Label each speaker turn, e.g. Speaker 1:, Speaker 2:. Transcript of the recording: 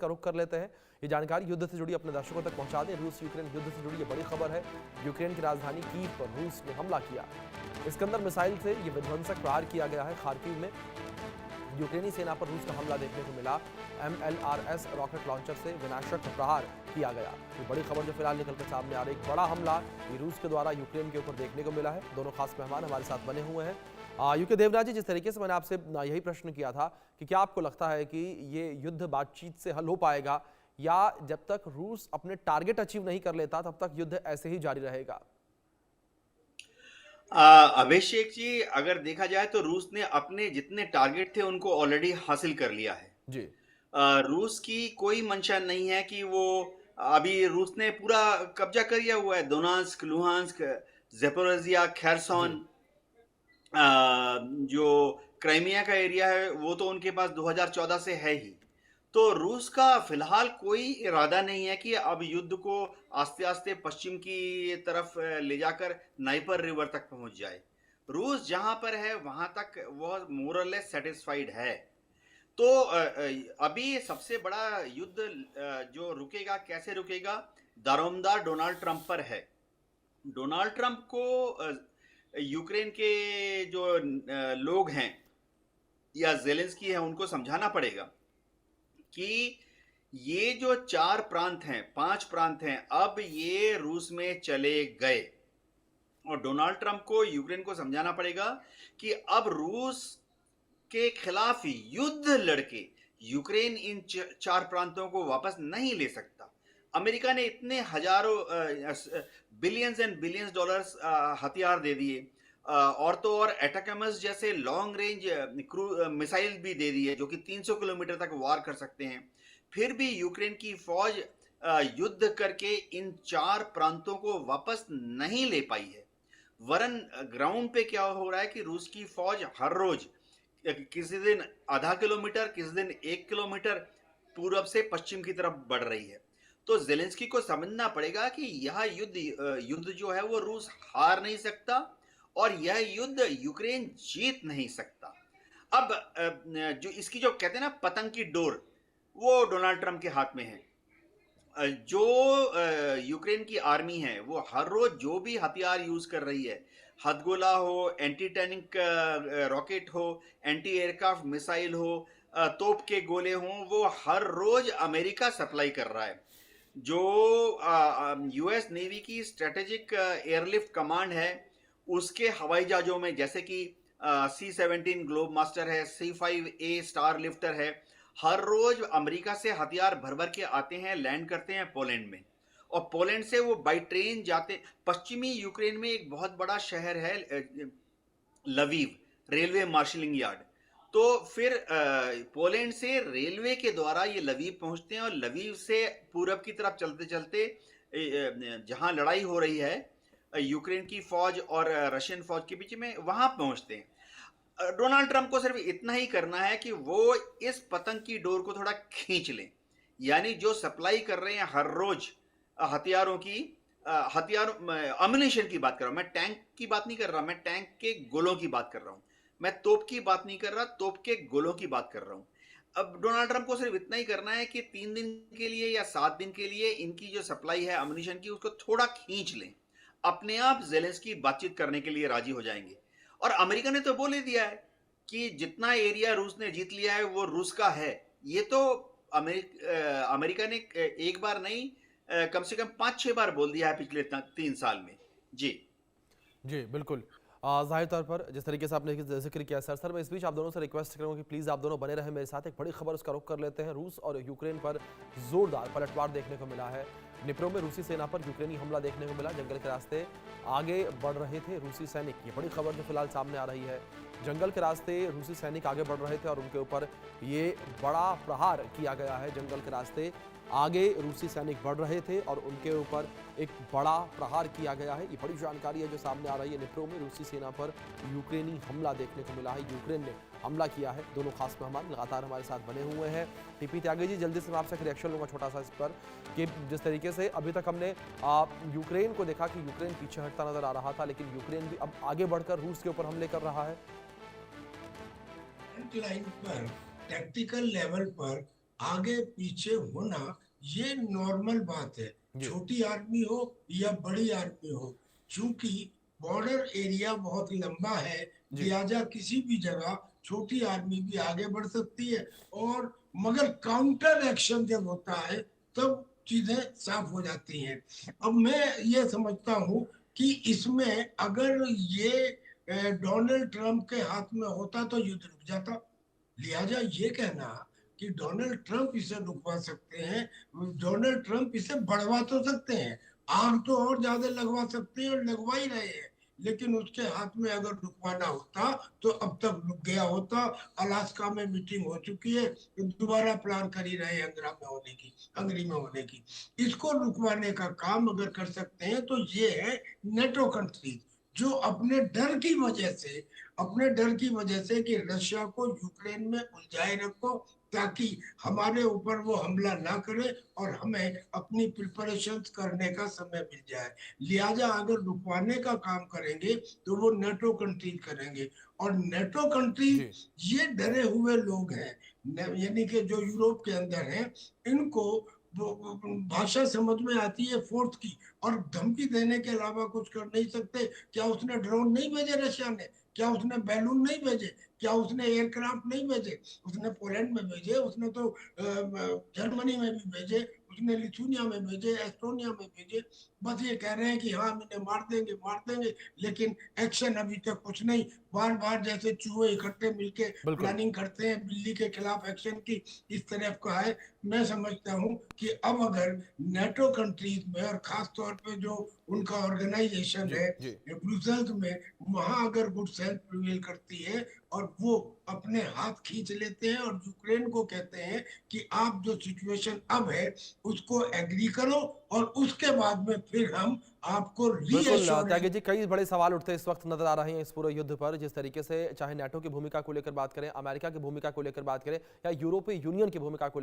Speaker 1: का रुख कर लेते हैं। ये जानकारी युद्ध से जुड़ी अपने दर्शकों तक पहुंचा दें। रूस यूक्रेन युद्ध से जुड़ी ये बड़ी खबर है। यूक्रेन की राजधानी कीव पर रूस ने हमला किया। इस्कंदर मिसाइल से ये विध्वंसक प्रहार किया गया है। खार्किव में यूक्रेनी सेना पर रूस का हमला देखने को मिला। MLRS रॉकेट लॉन्चर से विनाशक प्रहार किया गया। ये बड़ी खबर जो फिलहाल निकल कर सामने आ रही, एक बड़ा हमला ये रूस के द्वारा यूक्रेन के ऊपर देखने को मिला है। दोनों खास मेहमान हमारे साथ बने हुए हैं। यूके देवराज जी, जिस तरीके से मैंने आपसे यही प्रश्न किया था कि क्या आपको लगता है कि ये युद्ध बातचीत से हल हो पाएगा, या जब तक रूस अपने टारगेट अचीव नहीं कर लेता तब तक युद्ध ऐसे ही जारी रहेगा?
Speaker 2: अभिषेक जी, अगर देखा जाए तो रूस ने अपने जितने टारगेट थे उनको ऑलरेडी हासिल कर लिया है।
Speaker 1: जी।
Speaker 2: रूस की कोई मंशा नहीं है कि वो अभी रूस ने पूरा कब्जा कर लिया हुआ है। दोनेत्स्क, लुहांस्क, ज़ेपोरिज़िया,
Speaker 1: जी।
Speaker 2: खेर्सोन, जो क्राइमिया का एरिया है वो तो उनके पास 2014 से है ही। तो रूस का फिलहाल कोई इरादा नहीं है कि अब युद्ध को आस्ते आस्ते पश्चिम की तरफ ले जाकर नाइपर रिवर तक पहुंच जाए। रूस जहां पर है वहां तक वह मोरलेस सेटिस्फाइड है। तो अभी सबसे बड़ा युद्ध जो रुकेगा, कैसे रुकेगा, दारोमदार डोनाल्ड ट्रंप पर है। डोनाल्ड ट्रंप को यूक्रेन के जो लोग हैं या जेलेंस्की है उनको समझाना पड़ेगा कि ये जो 4 प्रांत हैं, 5 प्रांत हैं, अब ये रूस में चले गए। और डोनाल्ड ट्रंप को यूक्रेन को समझाना पड़ेगा कि अब रूस के खिलाफ युद्ध लड़के यूक्रेन इन 4 प्रांतों को वापस नहीं ले सकता। अमेरिका ने इतने हजारों बिलियंस एंड बिलियंस डॉलर्स हथियार दे दिए, और तो और एटाकमस जैसे लॉन्ग रेंज मिसाइल भी दे दी है जो कि 300 किलोमीटर तक वार कर सकते हैं। फिर भी यूक्रेन की फौज युद्ध करके इन 4 प्रांतों को वापस नहीं ले पाई है। वरन ग्राउंड पे क्या हो रहा है कि रूस की फौज हर रोज किसी दिन आधा किलोमीटर, किसी दिन 1 किलोमीटर पूरब से पश्चिम की तरफ बढ़ रही है। तो जेलेंस्की को समझना पड़ेगा कि यह युद्ध जो है वो रूस हार नहीं सकता, और यह युद्ध यूक्रेन जीत नहीं सकता। अब जो इसकी जो कहते हैं ना पतंग की डोर, वो डोनाल्ड ट्रंप के हाथ में है। जो यूक्रेन की आर्मी है वो हर रोज जो भी हथियार यूज कर रही है, हथगोला हो, एंटी टैंक रॉकेट हो, एंटी एयरक्राफ्ट मिसाइल हो, तोप के गोले हों, वो हर रोज अमेरिका सप्लाई कर रहा है। जो यूएस नेवी की स्ट्रेटेजिक एयरलिफ्ट कमांड है उसके हवाई जहाजों में, जैसे कि C-17 ग्लोब मास्टर है, C-5A स्टार लिफ्टर है, हर रोज अमेरिका से हथियार भर भर के आते हैं, लैंड करते हैं पोलैंड में, और पोलैंड से वो बाई ट्रेन जाते। पश्चिमी यूक्रेन में एक बहुत बड़ा शहर है लवीव, रेलवे मार्शलिंग यार्ड। तो फिर पोलैंड से रेलवे के द्वारा ये लवीव पहुंचते हैं, और लवीव से पूरब की तरफ चलते चलते जहां लड़ाई हो रही है यूक्रेन की फौज और रशियन फौज के बीच में, वहां पहुंचते हैं। डोनाल्ड ट्रंप को सिर्फ इतना ही करना है कि वो इस पतंग की डोर को थोड़ा खींच लें। यानी जो सप्लाई कर रहे हैं हर रोज हथियारों की, हथियार अम्यूनिशन की बात कर रहा हूं मैं, टैंक की बात नहीं कर रहा, मैं टैंक के गोलों की बात कर रहा हूं, मैं तोप की बात नहीं कर रहा, तोप के गोलों की बात कर रहा हूं। अब डोनाल्ड ट्रंप को सिर्फ इतना ही करना है कि 3 दिन के लिए या 7 दिन के लिए इनकी जो सप्लाई है अम्यूनिशन की उसको थोड़ा खींच लें। अपने आप जेलेंस्की बातचीत करने के लिए राजी हो जाएंगे। और अमेरिका ने तो बोल ही दिया है कि जितना एरिया रूस ने जीत लिया है वो रूस का है। ये तो अमेरिका ने एक बार नहीं, कम से कम 5-6 बार बोल दिया है पिछले 3 साल में। जी
Speaker 1: जी, बिल्कुल। ज़ाहिर तौर पर जिस तरीके से आपने ज़िक्र किया सर, मैं इस बीच आप दोनों से रिक्वेस्ट करूँगा कि प्लीज़ आप दोनों बने रहें मेरे साथ। एक बड़ी खबर उसका रुख कर लेते हैं। रूस और यूक्रेन पर ज़ोरदार पलटवार देखने को मिला है। डिप्रो में रूसी सेना पर यूक्रेनी हमला देखने को मिला। जंगल के रास्ते आगे बढ़ रहे थे रूसी सैनिक। ये बड़ी खबर जो फिलहाल सामने आ रही है। जंगल के रास्ते रूसी सैनिक आगे बढ़ रहे थे और उनके ऊपर ये बड़ा प्रहार किया गया है। जंगल के रास्ते आगे रूसी सैनिक बढ़ रहे थे और उनके ऊपर एक बड़ा प्रहार किया गया है। ये बड़ी जानकारी है जो सामने आ रही है। डिप्रो में रूसी सेना पर यूक्रेनी हमला देखने को मिला है। यूक्रेन ने हमला किया है। दोनों खास मेहमान लगातार हमारे साथ बने हुए हैं। टीपी त्यागी जी, जल्दी से मैं आपसे एक रिएक्शन लूंगा छोटा सा इस पर कि जिस तरीके से अभी तक हमने यूक्रेन को देखा कि यूक्रेन पीछे हटता नजर आ रहा था, लेकिन यूक्रेन भी अब आगे बढ़कर रूस के ऊपर हमले कर रहा है।
Speaker 3: लाइन पर टैक्टिकल लेवल पर आगे पीछे होना ये नॉर्मल बात है,
Speaker 1: जी
Speaker 3: छोटी आर्मी हो या बड़ी आर्मी हो। क्योंकि बॉर्डर एरिया बहुत लंबा है,
Speaker 1: जी
Speaker 3: लिहाजा किसी भी जगह छोटी आर्मी भी आगे बढ़ सकती है। और मगर काउंटर एक्शन जब होता है तब चीजें साफ हो जाती हैं। अब मैं ये समझता हूँ कि इसमें अगर ये डोनाल्ड ट्रंप के हाथ में होता तो युद्ध रुक जाता। लिहाजा ये कहना कि डोनाल्ड ट्रंप इसे रुकवा सकते हैं, डोनाल्ड ट्रंप इसे बढ़वा तो सकते हैं, आग तो और ज्यादा लगवा सकते हैं और लगवा ही रहे हैं, लेकिन उसके हाथ में अगर रुकवाना होता तो अब तक रुक गया होता। अलास्का में मीटिंग हो चुकी है, तो दोबारा प्लान कर ही रहे हैं हंगरी में होने की। इसको रुकवाने का काम अगर कर सकते हैं तो ये है नेटो कंट्रीज, जो अपने डर की वजह से कि रशिया को यूक्रेन में उलझाए रखो, ताकि हमारे ऊपर वो हमला ना करे और हमें अपनी प्रिपरेशन करने का समय मिल जाए। लिहाजा अगर रुकवाने का काम करेंगे तो वो नेटो कंट्री करेंगे। और नेटो कंट्री
Speaker 1: जी
Speaker 3: ये डरे हुए लोग हैं, यानी कि जो यूरोप के अंदर हैं, इनको भाषा समझ में आती है फोर्स की, और धमकी देने के अलावा कुछ कर नहीं सकते। क्या उसने ड्रोन नहीं भेजे रशिया ने? क्या उसने बैलून नहीं भेजे? क्या उसने एयरक्राफ्ट नहीं भेजे? उसने पोलैंड में भेजे, उसने तो जर्मनी में भी भेजे, उसने लिथुनिया में भेजे, एस्टोनिया में भेजे। बस ये कह रहे हैं कि हाँ हम इन्हें मार देंगे, लेकिन एक्शन अभी तक कुछ नहीं। बार बार जैसे चूहे इकट्ठे मिलके
Speaker 1: बिल्कुल
Speaker 3: प्लानिंग करते हैं बिल्ली के खिलाफ एक्शन की, इस तरह का है। मैं समझता हूँ कि अब अगर नेटो कंट्रीज में, और खास तौर पे जो उनका ऑर्गेनाइजेशन
Speaker 1: जी
Speaker 3: है
Speaker 1: जी
Speaker 3: ब्रुसेल्स में, वहां अगर गुड सेल्फ प्रिवेल करती है और वो अपने हाथ खींच लेते हैं और यूक्रेन को कहते हैं कि आप जो सिचुएशन अब है उसको एग्री करो, और उसके बाद में फिर हम आपको
Speaker 1: बिल्कुल
Speaker 3: रीअश्योरेंस।
Speaker 1: त्यागी जी, कई बड़े सवाल उठते इस वक्त नजर आ रहे हैं इस पूरे युद्ध पर। जिस तरीके से चाहे नाटो की भूमिका को लेकर बात करें, अमेरिका की भूमिका को लेकर बात करें या यूरोपीय यूनियन की भूमिका को लेकर